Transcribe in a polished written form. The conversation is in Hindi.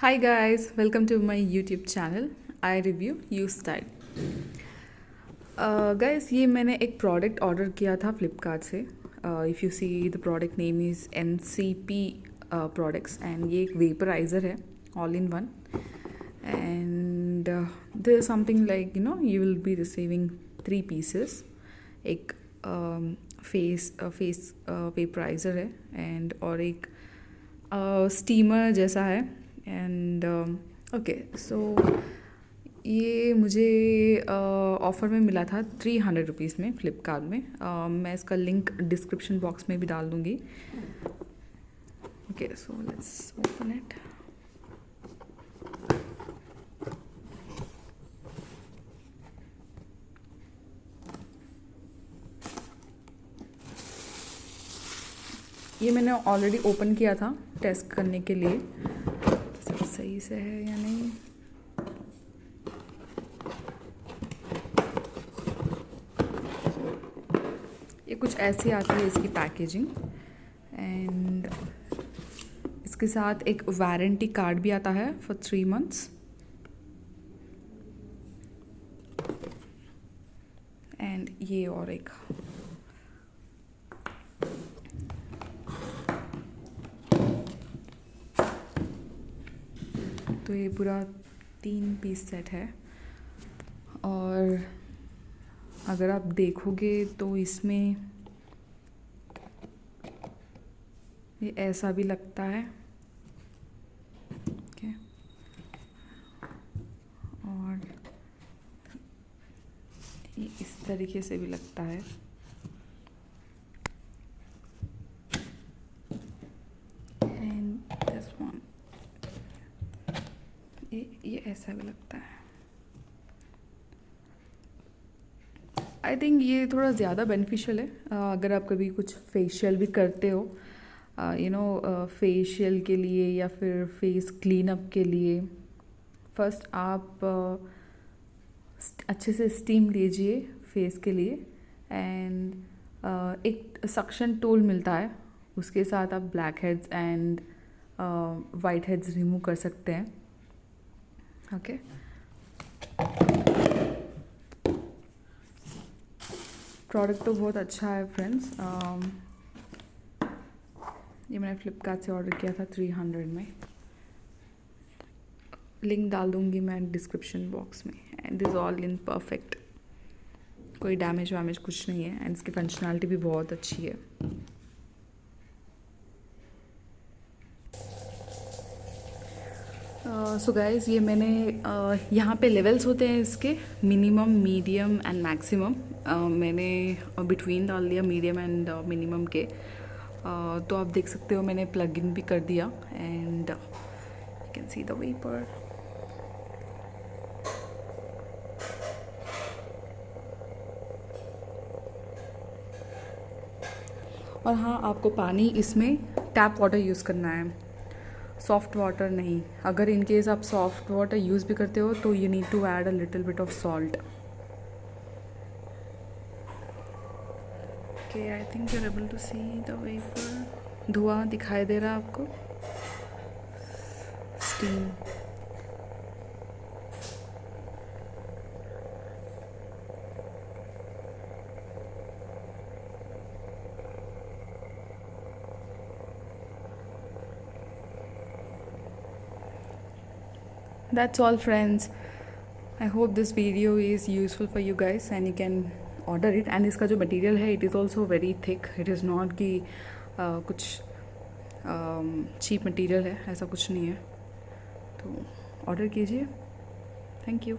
Hi guys, welcome to my YouTube channel. I review you style. Guys, ये मैंने एक प्रोडक्ट ऑर्डर किया था फ्लिपकार्ट से. If you see the product name is NCP products and ये एक वेपराइज़र है all in one. And there is something like you will be receiving 3 pieces. एक फेस वेपराइज़र है एंड और एक स्टीमर जैसा है. एंड ओके सो ये मुझे ऑफ़र में मिला था 300 रुपीज़ में फ़्लिपकार्ट में. मैं इसका लिंक डिस्क्रिप्शन बॉक्स में भी डाल दूँगी. Okay so let's open it. ये मैंने ऑलरेडी ओपन किया था टेस्ट करने के लिए सब सही से है या नहीं. ये कुछ ऐसी आती है इसकी पैकेजिंग. एंड इसके साथ एक वारंटी कार्ड भी आता है फॉर 3 months. एंड ये और एक तो ये पूरा 3 पीस सेट है. और अगर आप देखोगे तो इसमें ये ऐसा भी लगता है. ओके और ये इस तरीके से भी लगता है. एंड दिस वन ये ऐसा भी लगता है. आई थिंक ये थोड़ा ज़्यादा बेनिफिशियल है अगर आप कभी कुछ फेशियल भी करते हो फेशियल के लिए या फिर फेस क्लीन अप के लिए. फर्स्ट आप अच्छे से स्टीम लीजिए फेस के लिए. एंड एक सक्शन टूल मिलता है उसके साथ आप black heads and white heads remove कर सकते हैं. ओके प्रोडक्ट तो बहुत अच्छा है फ्रेंड्स. ये मैंने फ्लिपकार्ट से ऑर्डर किया था 300 में. लिंक डाल दूँगी मैं डिस्क्रिप्शन बॉक्स में. And this all in perfect. कोई डैमेज वैमेज कुछ नहीं है. एंड इसकी फंक्शनैलिटी भी बहुत अच्छी है. सो गाइज़ ये मैंने यहाँ पे लेवल्स होते हैं इसके मिनिमम मीडियम एंड मैक्सिमम. मैंने बिटवीन डाल दिया मीडियम एंड मिनिमम के. तो आप देख सकते हो मैंने प्लग इन भी कर दिया. And you can see the vapour. और हाँ आपको पानी इसमें टैप वाटर यूज़ करना है, सॉफ्ट वाटर नहीं. अगर इन केस आप सॉफ्ट वाटर यूज़ भी करते हो तो you need to add a little bit of salt. Okay I think you are able to see the vapour. धुआं दिखाई दे रहा है आपको. Steam. That's all friends. I hope this video is useful for you guys and you can order it. And इसका जो मटेरियल है it is also very thick. It is not कि कुछ चीप मटेरियल है, ऐसा कुछ नहीं है. तो ऑर्डर कीजिए. Thank you.